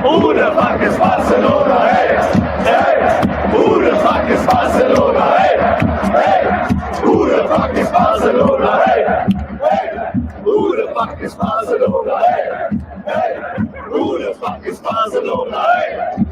Who the fuck is Barcelona? Hey, hey. Who the fuck is Barcelona? Hey, hey. Who the fuck is Barcelona? Hey, hey. Who the fuck is Barcelona? Hey, hey. Who the fuck is Barcelona? Hey.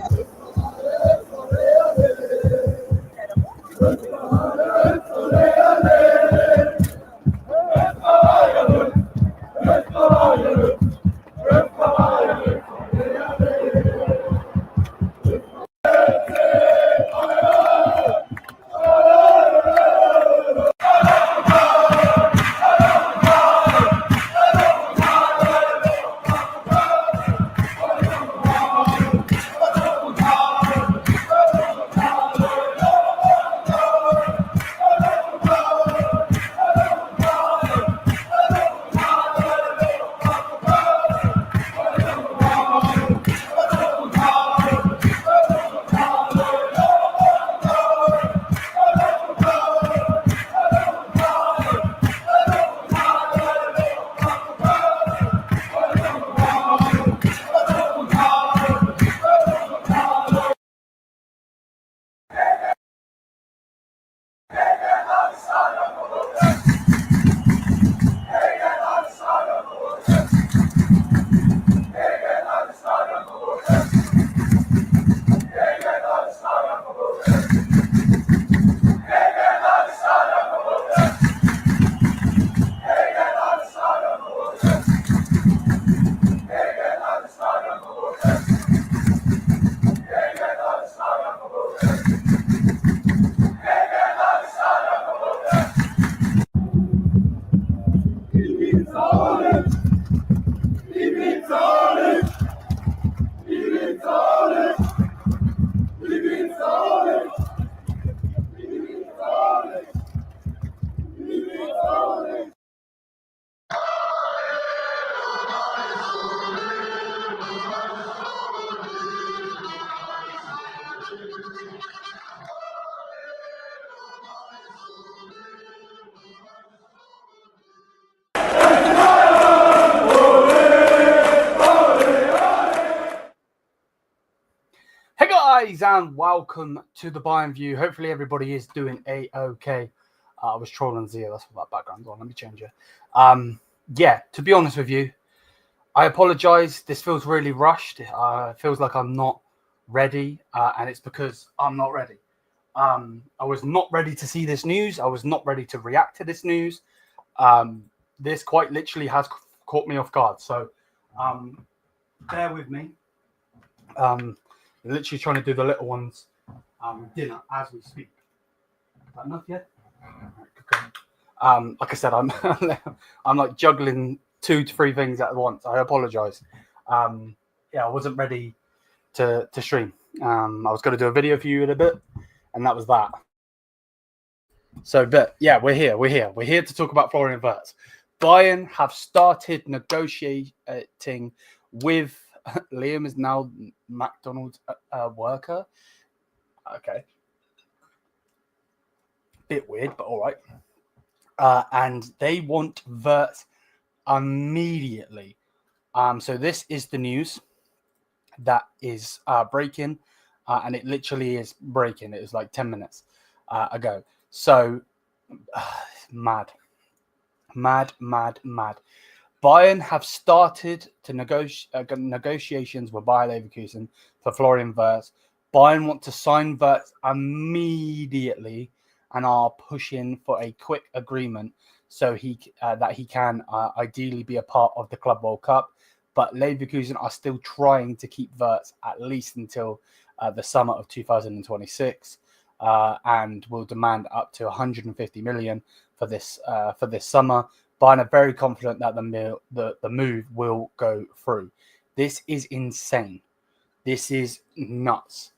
Ladies and welcome to the Bayern View. Hopefully everybody is doing a-okay. I was trolling Zia, that's what that background's on. Let me change it. Yeah, to be honest with you, I apologise. This feels really rushed. It feels like I'm not ready, and it's because I'm not ready. I was not ready to see this news. I was not ready to react to this news. This quite literally has caught me off guard. So bear with me. Literally trying to do the little ones dinner as we speak. Is that enough yet? Like I said, I'm I'm like juggling 2 to 3 things at once. I apologise. Yeah, I wasn't ready to stream. I was going to do a video for you in a bit, and that was that. So, but yeah, we're here. We're here to talk about Florian Wirtz. Bayern have started negotiating with Liam is now McDonald's worker. Okay. Bit weird, but all right. And they want Wirtz immediately. So this is the news that is breaking, and it literally is breaking. It was like 10 minutes ago. So mad. Bayern have started to negotiations with Bayer Leverkusen for Florian Wirtz. Bayern want to sign Wirtz immediately and are pushing for a quick agreement so that he can ideally be a part of the Club World Cup. But Leverkusen are still trying to keep Wirtz at least until the summer of 2026, and will demand up to 150 million for this summer. Bayern are very confident that the move will go through. This is insane. This is nuts.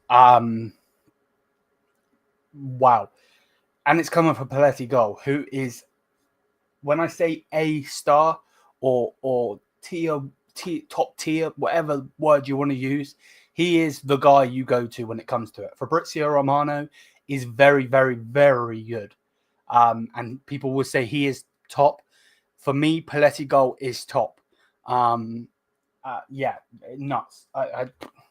Wow. And it's coming from Paletti, who is, when I say a star or top tier, whatever word you want to use, he is the guy you go to when it comes to it. Fabrizio Romano is very, very, very good. And people will say he is top. For me, Paletti is top. Yeah, nuts.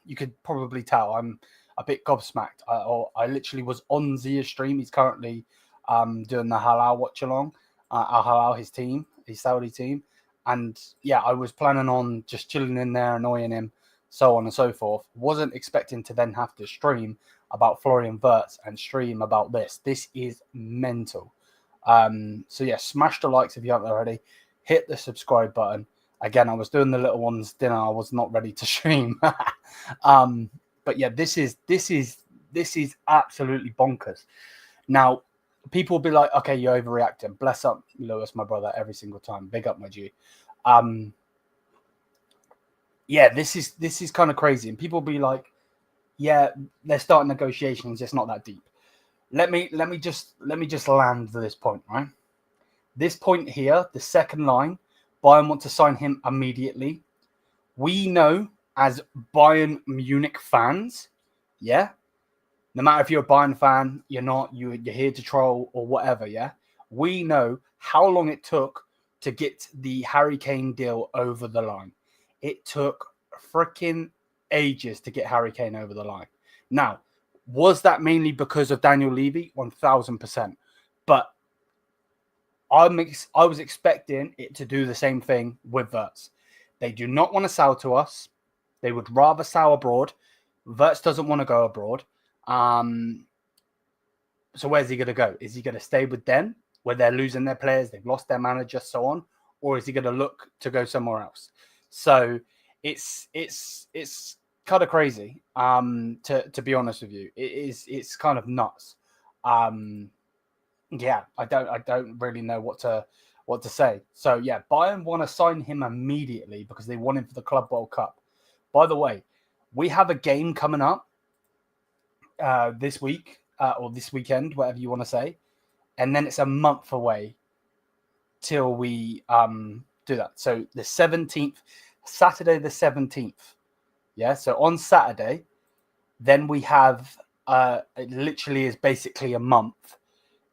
You could probably tell I'm a bit gobsmacked. I literally was on Zia's stream. He's currently doing the Halal watch along. Al Halal, his Saudi team. And yeah, I was planning on just chilling in there, annoying him, so on and so forth. Wasn't expecting to then have to stream about Florian Wirtz and stream about this. This is mental. So yeah, smash the likes if you haven't already. Hit the subscribe button. Again, I was doing the little ones dinner. I was not ready to stream. But yeah, this is absolutely bonkers. Now, people will be like, okay, you're overreacting. Bless up, Lewis, my brother, every single time. Big up, my G. Yeah, this is kind of crazy. And people will be like, yeah, they're starting negotiations. It's not that deep. Let me just land to this point, right? This point here, the second line, Bayern want to sign him immediately. We know as Bayern Munich fans, yeah, no matter if you're a Bayern fan, you're not, you're here to troll or whatever, yeah, we know how long it took to get the Harry Kane deal over the line. It took freaking ages to get Harry Kane over the line. Now, was that mainly because of Daniel Levy? 1000%. But I was expecting it to do the same thing with Wirtz. They do not want to sell to us. They would rather sell abroad. Wirtz doesn't want to go abroad. So where's he going to go? Is he going to stay with them where they're losing their players, they've lost their manager, so on? Or is he going to look to go somewhere else? So it's kind of crazy, to be honest with you. It's kind of nuts. Yeah, I don't really know what to say. So yeah, Bayern want to sign him immediately because they want him for the Club World Cup. By the way, we have a game coming up this week or this weekend, whatever you want to say, and then it's a month away till we do that. So the 17th, Saturday the 17th. Yeah, so on Saturday, then we have it literally is basically a month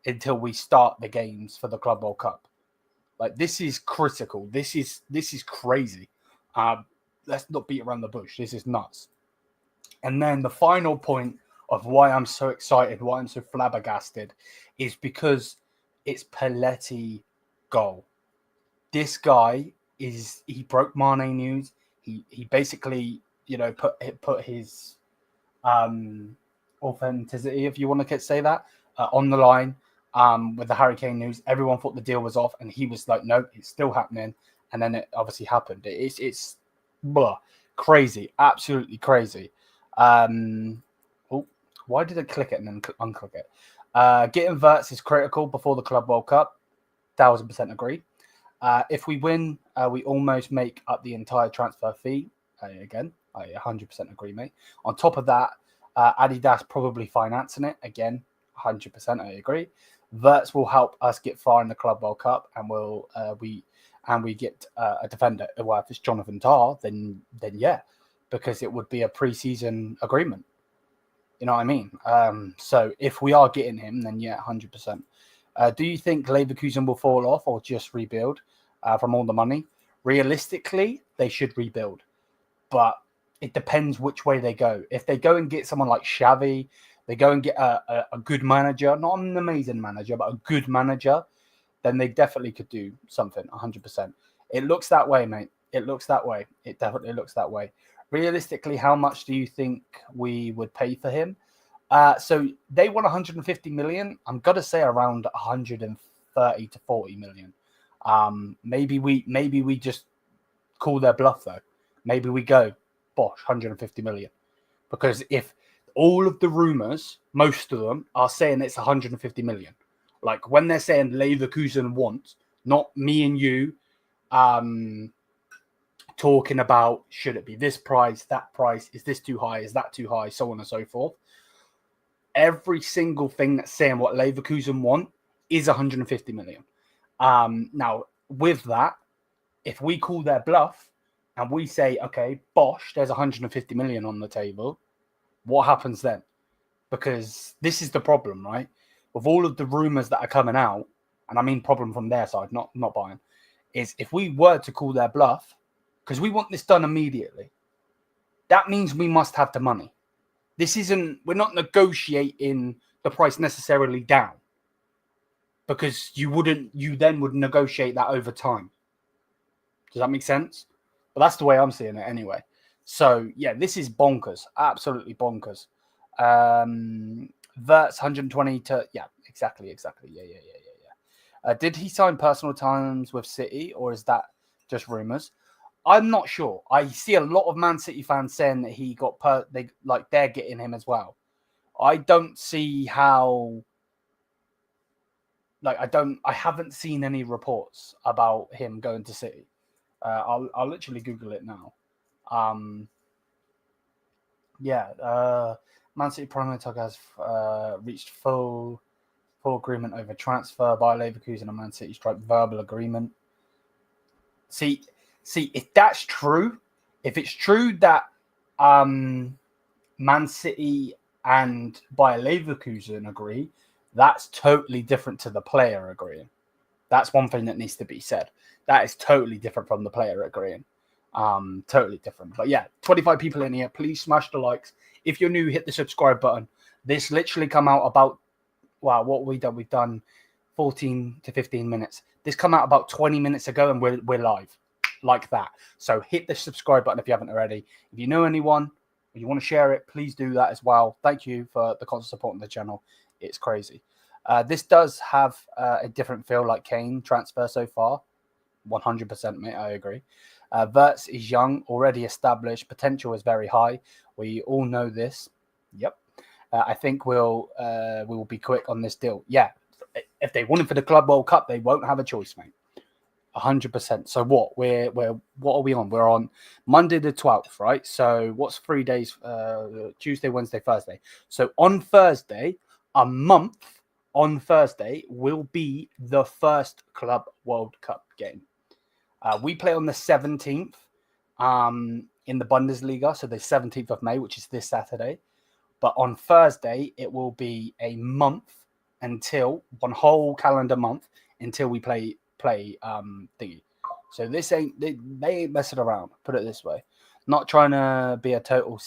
until we start the games for the Club World Cup. Like, this is critical. This is crazy. Let's not beat around the bush. This is nuts. And then the final point of why I'm so excited, why I'm so flabbergasted, is because it's Pelletti goal. This guy he broke Mané news. He basically, put his authenticity, if you want to say that, on the line with the Harry Kane news. Everyone thought the deal was off, and he was like, no, it's still happening. And then it obviously happened. It's crazy, absolutely crazy. Why did I click it and then unclick it? Getting Wirtz is critical before the Club World Cup. 1,000% agree. If we win, we almost make up the entire transfer fee. Again, I 100% agree, mate. On top of that, Adidas probably financing it. Again, 100% I agree. Wirtz will help us get far in the Club World Cup, and we get a defender. Well, if it's Jonathan Tah, then yeah, because it would be a pre-season agreement. You know what I mean? So if we are getting him, then yeah, 100%. Do you think Leverkusen will fall off or just rebuild from all the money? Realistically, they should rebuild, but it depends which way they go. If they go and get someone like Xavi, they go and get a good manager, not an amazing manager, but a good manager, then they definitely could do something, 100%. It looks that way, mate. It looks that way. It definitely looks that way. Realistically, how much do you think we would pay for him? So they want 150 million. I'm gonna say around 130 to 40 million. Maybe we just call their bluff though. Maybe we go, bosh, 150 million. Because if all of the rumors, most of them, are saying it's 150 million. Like when they're saying Leverkusen wants, not me and you, talking about should it be this price, that price, is this too high, is that too high, so on and so forth. Every single thing that's saying what Leverkusen want is 150 million. Now, with that, if we call their bluff and we say, okay, bosh, there's 150 million on the table, what happens then? Because this is the problem, right? With all of the rumors that are coming out, and I mean problem from their side, not buying, is if we were to call their bluff, because we want this done immediately, that means we must have the money. We're not negotiating the price necessarily down, because you then would negotiate that over time. Does that make sense? But that's the way I'm seeing it anyway. So yeah, this is bonkers, absolutely bonkers. Wirtz 120 to, yeah, exactly. Yeah. Did he sign personal terms with City, or is that just rumors? I'm not sure. I see a lot of Man City fans saying that he got they're getting him as well. I don't see how. I haven't seen any reports about him going to City. I'll literally Google it now. Man City Premier League has reached full agreement over transfer by Leverkusen and Man City strike verbal agreement. See, if that's true, if it's true that Man City and Bayer Leverkusen agree, that's totally different to the player agreeing. That's one thing that needs to be said. That is totally different from the player agreeing. Totally different. But yeah, 25 people in here. Please smash the likes. If you're new, hit the subscribe button. This literally come out about, wow, what we done? We've done 14 to 15 minutes. This come out about 20 minutes ago, and we're live like that. So hit the subscribe button if you haven't already. If you know anyone or you want to share it, please do that as well. Thank you for the constant support on the channel. It's crazy. This does have a different feel like Kane transfer so far. 100%, mate. I agree. Wirtz is young, already established. Potential is very high. We all know this. Yep. I think we will be quick on this deal. Yeah. If they want him for the Club World Cup, they won't have a choice, mate. 100%. So what? What are we on? We're on Monday the 12th, right? So what's 3 days? Tuesday, Wednesday, Thursday. So on Thursday, a month on Thursday will be the first Club World Cup game. We play on the 17th in the Bundesliga, so the 17th of May, which is this Saturday. But on Thursday, it will be a month until, one whole calendar month, until we play thingy. So this they ain't messing around, put it this way. Not trying to be a total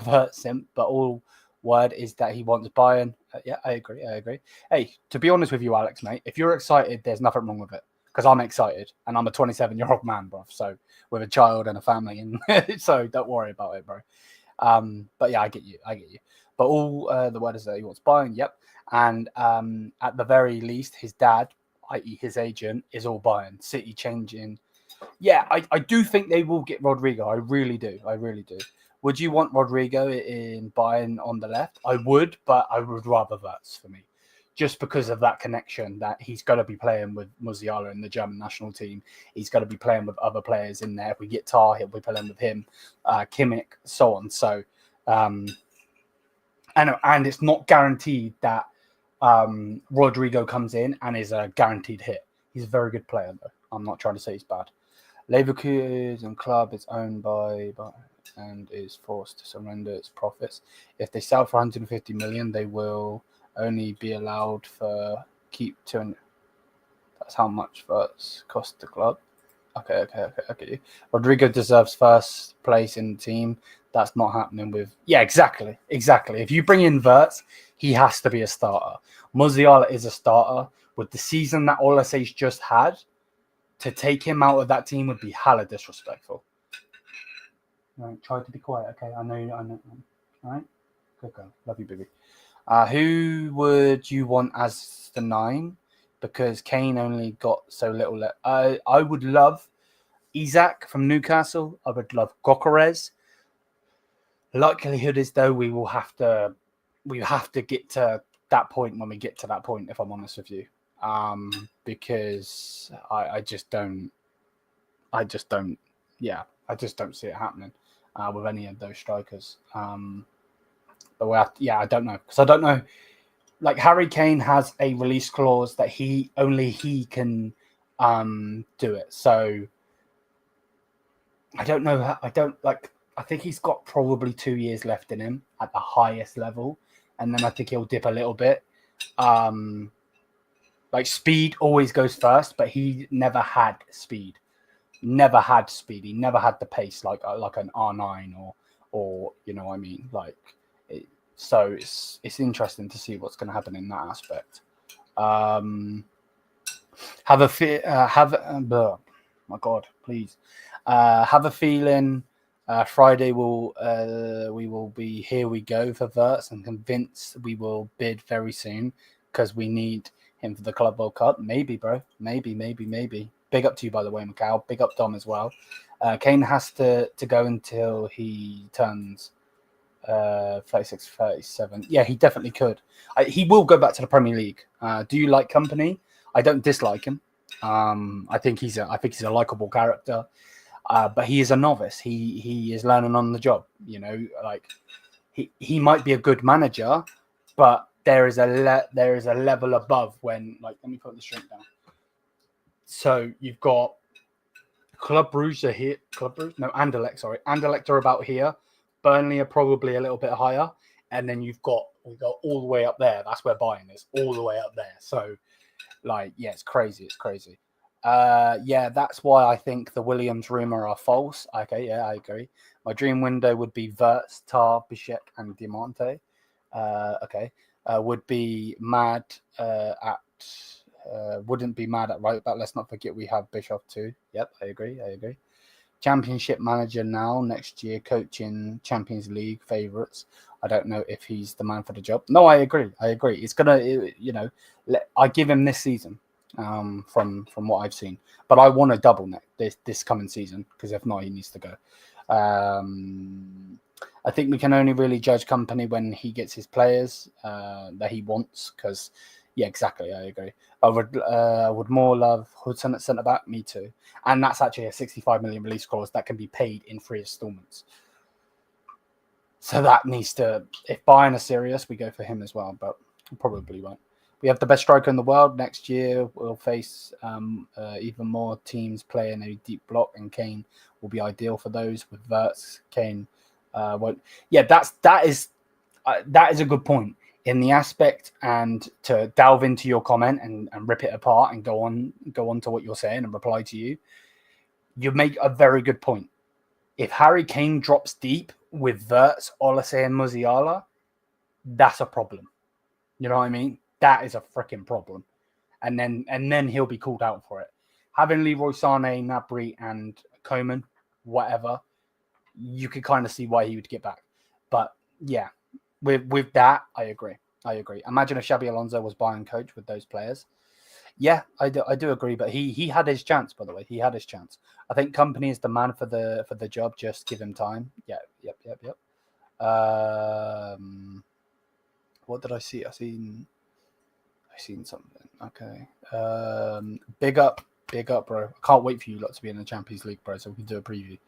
Wirtz simp, but all word is that he wants Bayern. Yeah, I agree. Hey, to be honest with you, Alex, mate, if you're excited, there's nothing wrong with it. Because I'm excited, and I'm a 27-year-old man, bro. So with a child and a family, and so don't worry about it, bro. But yeah, I get you. But all the word is that he wants Bayern. Yep. And at the very least, his dad, i.e., his agent, is all Bayern. City changing. Yeah, I do think they will get Rodrigo. I really do. Would you want Rodrigo in Bayern on the left? I would, but I would rather Wirtz for me. Just because of that connection that he's going to be playing with Musiala in the German national team. He's going to be playing with other players in there. If we get Tar, he'll be playing with him, Kimmich, so on. So, and it's not guaranteed that Rodrigo comes in and is a guaranteed hit. He's a very good player, though. I'm not trying to say he's bad. Leverkusen club is owned by and is forced to surrender its profits. If they sell for 150 million, they will only be allowed for keep 200. That's how much Wirtz cost the club. Okay. Rodrigo deserves first place in the team. That's not happening with... Yeah, exactly. If you bring in Wirtz, he has to be a starter. Musiala is a starter. With the season that Olasey's just had, to take him out of that team would be hella disrespectful. Right, try to be quiet, okay? I know. All right? Good girl. Love you, baby. Who would you want as the 9? Because Kane only got so little. I would love Isak from Newcastle. I would love Gyökeres. Likelihood is, though, we have to get to that point when we get to that point, if I'm honest with you. Because I just don't see it happening with any of those strikers. But I don't know, because I don't know. Like, Harry Kane has a release clause that only he can do it. So I don't know. I think he's got probably 2 years left in him at the highest level, and then I think he'll dip a little bit. Like, speed always goes first, but he never had speed. He never had the pace like an R9 or you know what I mean. So it's interesting to see what's going to happen in that aspect. Have a feeling Friday we will be here we go for Wirtz, and convinced we will bid very soon because we need him for the Club World Cup. Maybe, bro. Maybe. Big up to you, by the way, Macau. Big up Dom as well. Kane has to go until he turns 36, 37. Yeah, he definitely could. He will go back to the Premier League. Do you like company? I don't dislike him. I think he's a likable character. But he is a novice. He is learning on the job. You know, like he might be a good manager, but there is a level above when, like, let me put this drink down. So you've got Club Brugge are here. Anderlecht. Sorry, Anderlecht are about here. Burnley are probably a little bit higher, and then we go all the way up there. That's where Bayern is, all the way up there. So, like, yeah, it's crazy. Yeah, that's why I think the Williams rumor are false. Okay, yeah, I agree. My dream window would be Wirtz, Tar, Bišek, and Diamante. Okay. Would be mad wouldn't be mad at right back. Let's not forget we have Bischoff too. Yep, I agree. Championship manager now, next year coaching Champions League favourites. I don't know if he's the man for the job. No, I agree. It's gonna, I give him this season, from what I've seen. But I want a double this coming season, because if not, he needs to go. I think we can only really judge company when he gets his players that he wants. Because, yeah, exactly, I agree. I would more love Hudson at centre back. Me too. And that's actually a 65 million release clause that can be paid in 3 installments. So that needs to, if Bayern are serious, we go for him as well, but probably won't. We have the best striker in the world. Next year, we'll face even more teams playing a deep block, and Kane will be ideal for those. With Wirtz, Kane won't. Yeah, that is a good point in the aspect, and to delve into your comment and rip it apart and go on to what you're saying and reply to you. You make a very good point. If Harry Kane drops deep with Wirtz, Olise, and Musiala, that's a problem. You know what I mean? That is a freaking problem. And then he'll be called out for it. Having Leroy Sané, Gnabry, and Coman, whatever, you could kind of see why he would get back. But yeah, with that, I agree. Imagine if Xabi Alonso was Bayern coach with those players. Yeah, I do agree. But he had his chance, by the way. He had his chance. I think Company is the man for the job. Just give him time. Yeah, yep. What did I see? I seen something. Okay. Big up, bro. I can't wait for you lot to be in the Champions League, bro, so we can do a preview.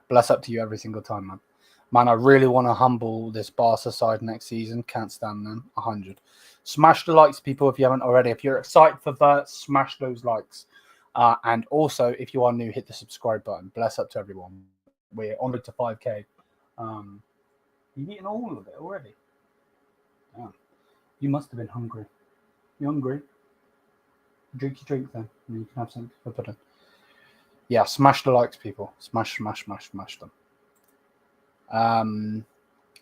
But that's up to you every single time, man. Man, I really want to humble this Barca side next season. Can't stand them. 100. Smash the likes, people, if you haven't already. If you're excited for Wirtz, smash those likes. And also, if you are new, hit the subscribe button. Bless up to everyone. We're on to 5K. You've eaten all of it already. Damn. You must have been hungry. You hungry? Drink your drink then. And you can have something for pudding. Yeah, smash the likes, people. Smash them.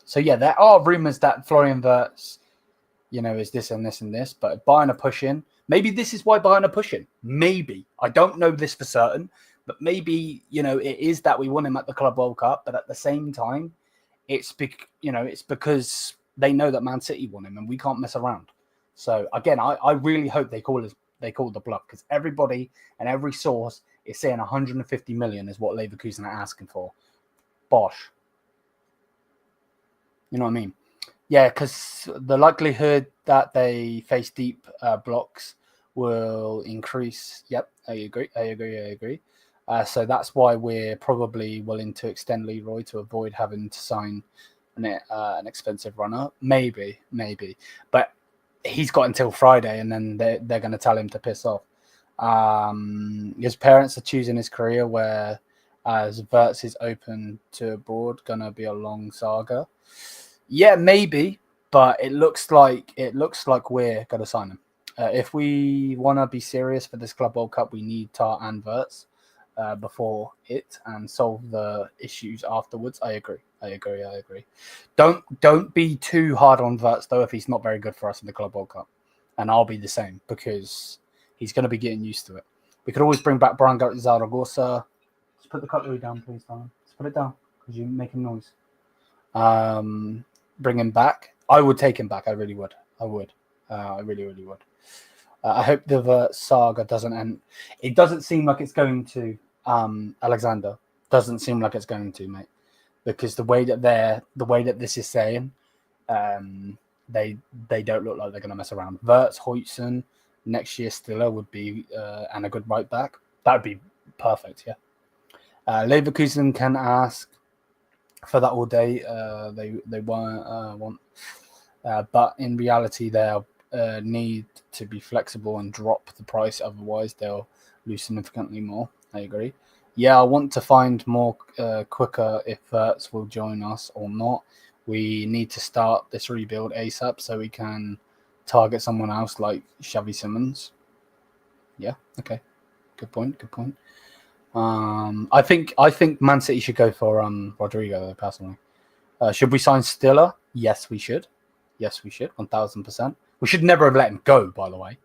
So yeah, there are rumours that Florian Wirtz, is this and this and this, but Bayern are pushing. Maybe this is why Bayern are pushing. Maybe. I don't know this for certain, but maybe, it is that we want him at the Club World Cup, but at the same time, it's because they know that Man City want him and we can't mess around. So again, I really hope they call the bluff, because everybody and every source is saying 150 million is what Leverkusen are asking for. Bosh. You know what I mean? Yeah, because the likelihood that they face deep blocks will increase. Yep, I agree. So that's why we're probably willing to extend Leroy to avoid having to sign an expensive runner. Maybe. But he's got until Friday, and then they're going to tell him to piss off. His parents are choosing his career, where as Wirtz is open to abroad, going to be a long saga. Yeah, maybe, but it looks like we're going to sign him. If we want to be serious for this Club World Cup, we need Tar and Wirtz before it and solve the issues afterwards. I agree. Don't be too hard on Wirtz, though, if he's not very good for us in the Club World Cup. And I'll be the same, because he's going to be getting used to it. We could always bring back Brian Zaragoza. Just put the cutlery down, please, darling. Just put it down, because you're making noise. Bring him back. I would take him back. I really would. I really would. I hope the Wirtz saga doesn't end. It doesn't seem like it's going to. Alexander doesn't seem like it's going to, mate, because the way that this is saying, they don't look like they're going to mess around. Wirtz, Huijsen, next year Stiller would be and a good right back. That would be perfect. Yeah. Leverkusen can ask for that all day. They want, but in reality, they'll need to be flexible and drop the price. Otherwise, they'll lose significantly more. I agree. Yeah, I want to find more quicker if Wirtz will join us or not. We need to start this rebuild ASAP so we can target someone else like Xavi Simons. Yeah. Okay. Good point. I think Man City should go for Rodrigo, though, personally. Should we sign Stiller? Yes, we should. 1,000%. We should never have let him go, by the way.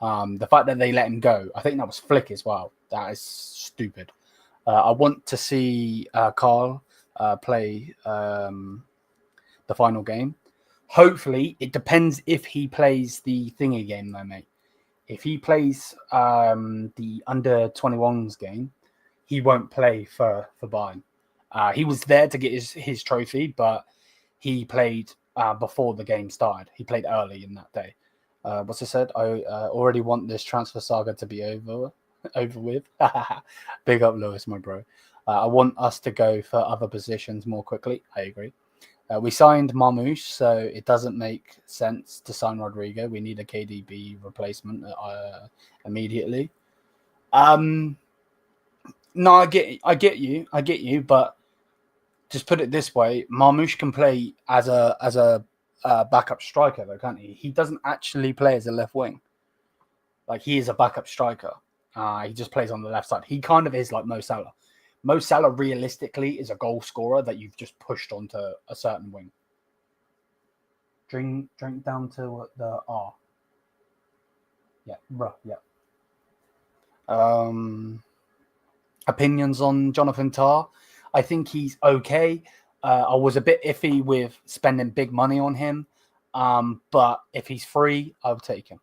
The fact that they let him go, I think that was flick as well. That is stupid. I want to see Carl play the final game. Hopefully, it depends if he plays the thingy game, though, mate. If he plays the under-21s game, he won't play for Bayern. He was there to get his trophy, but he played before the game started. He played early in that day. What's it said? I already want this transfer saga to be over with. Big up, Lewis, my bro. I want us to go for other positions more quickly. I agree. We signed Marmoush, so it doesn't make sense to sign Rodrigo. We need a KDB replacement immediately. No, I get you, but just put it this way: Marmoush can play as a backup striker, though, can't he? He doesn't actually play as a left wing. Like, he is a backup striker. He just plays on the left side. He kind of is like Mo Salah. Mo Salah realistically is a goal scorer that you've just pushed onto a certain wing. Drink down to the R. Yeah, bruh, yeah. Opinions on Jonathan Tah? I think he's okay. I was a bit iffy with spending big money on him. But if he's free, I'll take him.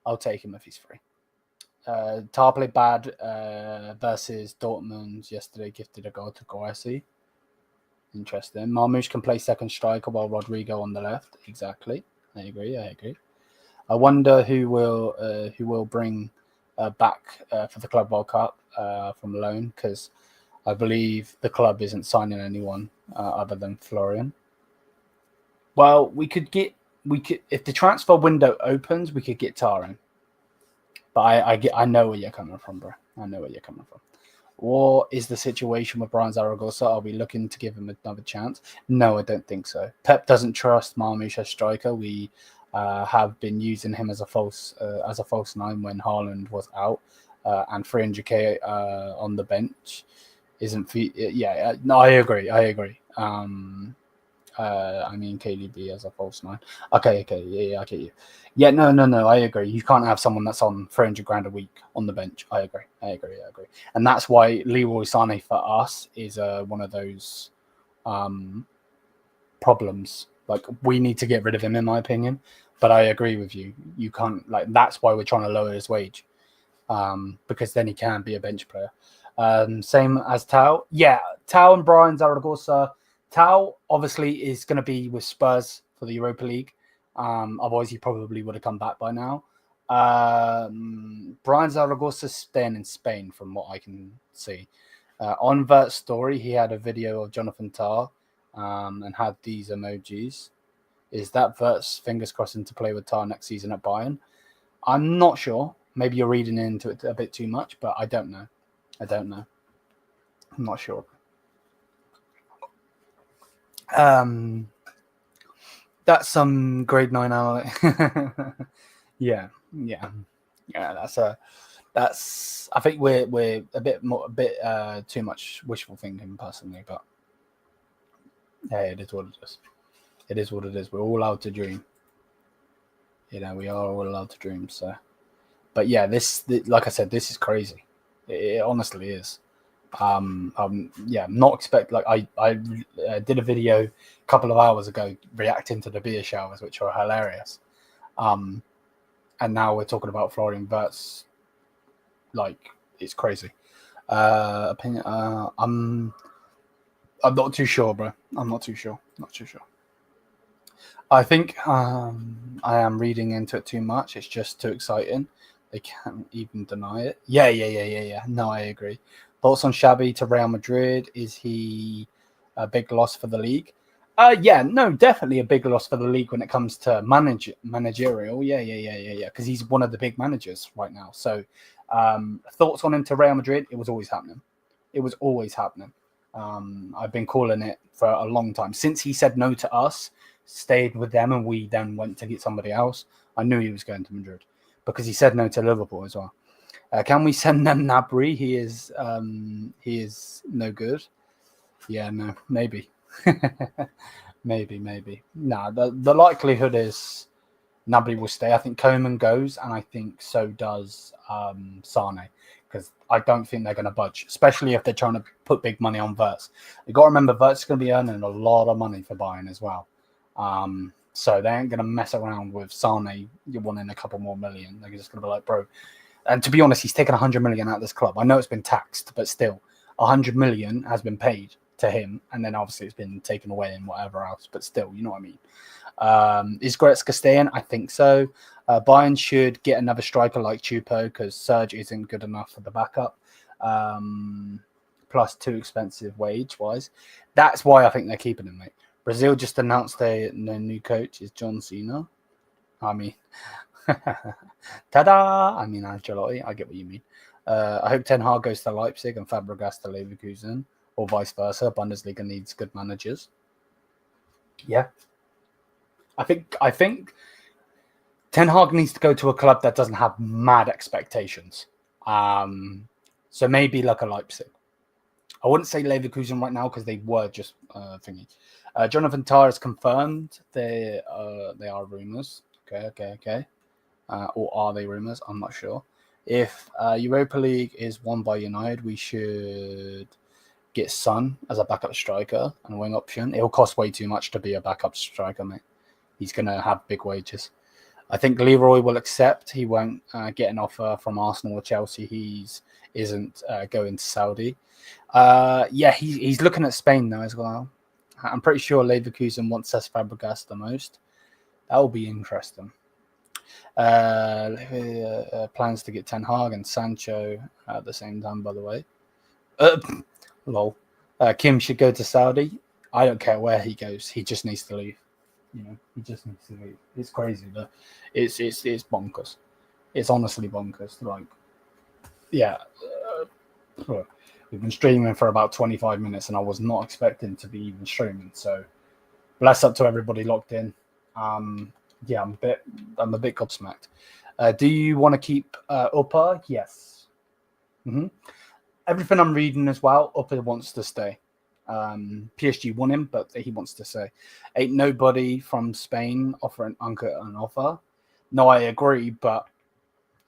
I'll take him if he's free. Tah played bad versus Dortmund yesterday, gifted a goal to Guarci. Interesting. Marmoush can play second striker while Rodrigo on the left. Exactly. I agree. I wonder who will bring back for the Club World Cup from loan, because I believe the club isn't signing anyone other than Florian. Well, we could if the transfer window opens, we could get Tah in. But I know where you're coming from, bro. I know where you're coming from. What is the situation with Brian Zaragoza? Are we looking to give him another chance? No, I don't think so. Pep doesn't trust Marmoush as striker. We have been using him as a false nine when Haaland was out, and 300k on the bench isn't. Yeah, no, I agree. I mean KDB as a false nine. Okay, yeah, I get you. Yeah, no, I agree. You can't have someone that's on 300 grand a week on the bench. I agree. And that's why Leroy Sané for us is one of those problems. Like, we need to get rid of him, in my opinion. But I agree with you. You can't, like, that's why we're trying to lower his wage, because then he can be a bench player. Same as Tao. Yeah, Tao and Brian Zaragoza. Tao obviously is going to be with Spurs for the Europa League. Otherwise, he probably would have come back by now. Brian Zaragoza's staying in Spain, from what I can see. On Wirtz story, he had a video of Jonathan Tah and had these emojis. Is that Wirtz fingers crossing to play with Tah next season at Bayern? I'm not sure. Maybe you're reading into it a bit too much, but I don't know. I'm not sure. That's some grade 9 analytics. yeah. That's. I think we're a bit too much wishful thinking personally, but hey, it is what it is. It is what it is. We're all allowed to dream. We are all allowed to dream. So, but yeah, like I said, this is crazy. It honestly is. Not expect, like, I did a video a couple of hours ago reacting to the beer showers, which are hilarious. And now we're talking about Florian Wirtz. Like, it's crazy. Opinion. I'm not too sure, bro. I'm not too sure. I think I am reading into it too much. It's just too exciting. They can't even deny it. Yeah. No, I agree. Thoughts on Xavi to Real Madrid? Is he a big loss for the league? Definitely a big loss for the league when it comes to managerial. Yeah. Because he's one of the big managers right now. So, thoughts on him to Real Madrid? It was always happening. I've been calling it for a long time. Since he said no to us, stayed with them, and we then went to get somebody else, I knew he was going to Madrid, because he said no to Liverpool as well. Can we send them Gnabry? He is no good. Yeah, no, maybe. maybe. No, the likelihood is Gnabry will stay. I think Koeman goes, and I think so does Sane, because I don't think they're going to budge, especially if they're trying to put big money on Wirtz. You've got to remember, Wirtz is going to be earning a lot of money for Bayern as well. So they ain't going to mess around with Sane. You're wanting a couple more million. They're just going to be like, bro. And to be honest, he's taken 100 million out of this club. I know it's been taxed, but still, 100 million has been paid to him, and then obviously it's been taken away and whatever else. But still, you know what I mean. Is Goretzka staying? I think so. Bayern should get another striker like Chupo, because Serge isn't good enough for the backup. Plus too expensive wage-wise. That's why I think they're keeping him, mate. Brazil just announced their new coach is John Cena. I mean, ta-da! I mean, Ancelotti. I get what you mean. I hope Ten Hag goes to Leipzig and Fabregas to Leverkusen, or vice versa. Bundesliga needs good managers. Yeah. I think Ten Hag needs to go to a club that doesn't have mad expectations. So maybe like a Leipzig. I wouldn't say Leverkusen right now because they were just thingy. Jonathan Tah is confirmed. They are rumours. Okay. Or are they rumours? I'm not sure. If Europa League is won by United, we should get Son as a backup striker and wing option. It'll cost way too much to be a backup striker, mate. He's going to have big wages. I think Leroy will accept. He won't get an offer from Arsenal or Chelsea. He isn't going to Saudi. He's looking at Spain now as well. I'm pretty sure Leverkusen wants Cesc Fabregas the most. That will be interesting. Plans to get Ten Hag and Sancho at the same time, by the way. Lol. Kim should go to Saudi. I don't care where he goes. He just needs to leave. He just needs to leave. It's crazy. It's bonkers. It's honestly bonkers. Like, yeah. We've been streaming for about 25 minutes, and I was not expecting to be even streaming. So, bless up to everybody locked in. I'm a bit gobsmacked. Do you want to keep Upper? Yes. Everything I'm reading as well, Upper wants to stay. PSG won him, but he wants to stay. Ain't nobody from Spain offering Uncle an offer. No, I agree, but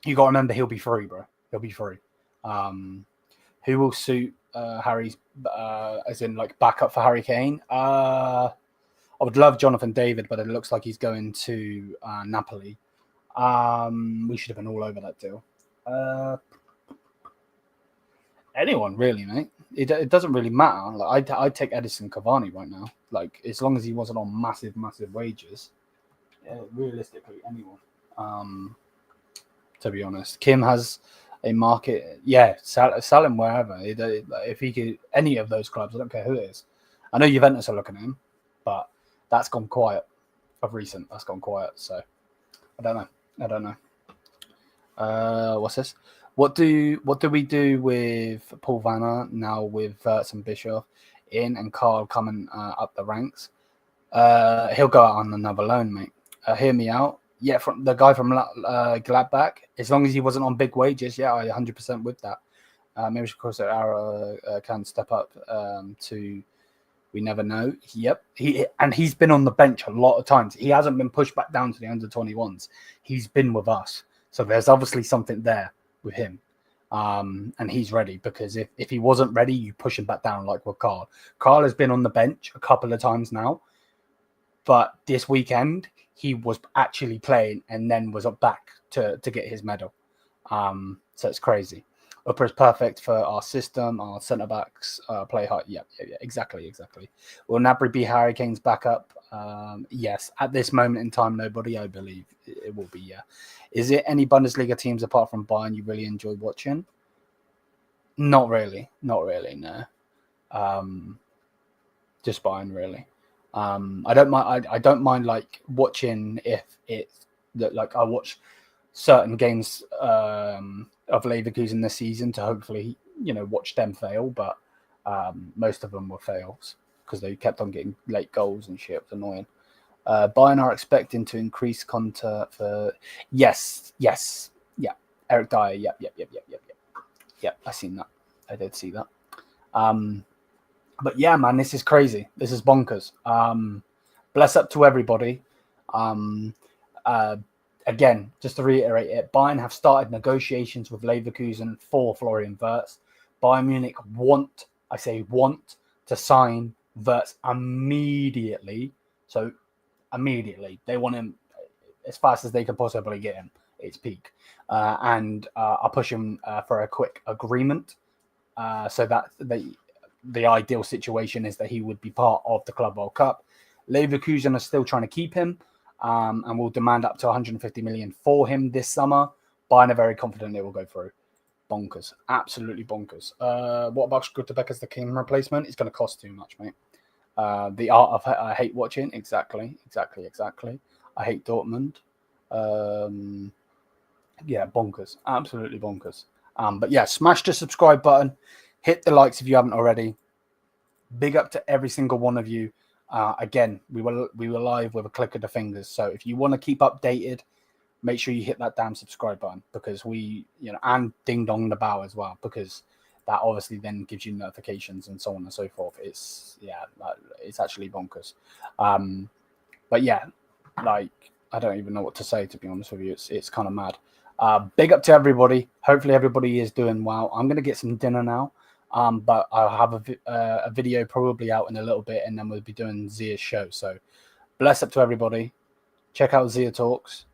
you got to remember he'll be free, bro. He'll be free. Who will suit Harry's, as in like backup for Harry Kane? I would love Jonathan David, but it looks like he's going to Napoli. We should have been all over that deal. Anyone really, mate. It doesn't really matter. Like I'd take Edison Cavani right now. Like as long as he wasn't on massive wages. Realistically, anyone. To be honest, Kim has a market. Yeah, sell him wherever. If he could, any of those clubs, I don't care who it is. I know Juventus are looking at him, but that's gone quiet of recent. That's gone quiet. So I don't know. What's this? What do we do with Paul Vanna now with Wirtz and Bischoff in and Carl coming up the ranks? He'll go out on another loan, mate. Hear me out. Yeah, from the guy from Gladbach, as long as he wasn't on big wages, yeah, I 100% with that. Maybe Arrow can step up to, we never know. Yep, he's been on the bench a lot of times. He hasn't been pushed back down to the under-21s. He's been with us, so there's obviously something there with him, and he's ready. Because if he wasn't ready, you push him back down like with Carl. Carl has been on the bench a couple of times now, but this weekend he was actually playing and then was up back to get his medal. So it's crazy. Upper is perfect for our system. Our centre backs play hard. Yeah, exactly. Will Gnabry be Harry Kane's backup? Yes. At this moment in time, nobody. I believe it will be. Yeah. Is it any Bundesliga teams apart from Bayern you really enjoy watching? Not really. No. Just Bayern, really. I don't mind. I don't mind like watching if it's that like I watch certain games of Leverkusen this season to hopefully watch them fail, but most of them were fails because they kept on getting late goals and shit. It was annoying. Bayern are expecting to increase contact for yes, yeah. Eric Dyer, yep. I seen that. I did see that. But yeah, man, this is crazy. This is bonkers. Bless up to everybody. Again, just to reiterate it, Bayern have started negotiations with Leverkusen for Florian Wirtz. Bayern Munich want to sign Wirtz immediately. So immediately, they want him as fast as they can possibly get him. It's peak. And I'll push him for a quick agreement so that the ideal situation is that he would be part of the Club World Cup. Leverkusen are still trying to keep him and will demand up to 150 million for him this summer. Bayern are very confident it will go through. Bonkers. Absolutely bonkers. What about Schlotterbeck as the King replacement? It's going to cost too much, mate. The art of I hate watching. Exactly. I hate Dortmund. Yeah, bonkers. Absolutely bonkers. But yeah, smash the subscribe button. Hit the likes if you haven't already. Big up to every single one of you. Again, we were live with a click of the fingers. So if you want to keep updated, make sure you hit that damn subscribe button because and ding dong the bell as well because that obviously then gives you notifications and so on and so forth. It's actually bonkers. But yeah, like, I don't even know what to say, to be honest with you. It's kind of mad. Big up to everybody. Hopefully everybody is doing well. I'm going to get some dinner now. But I'll have a video probably out in a little bit, and then we'll be doing Zia's show. So bless up to everybody. Check out Zia Talks.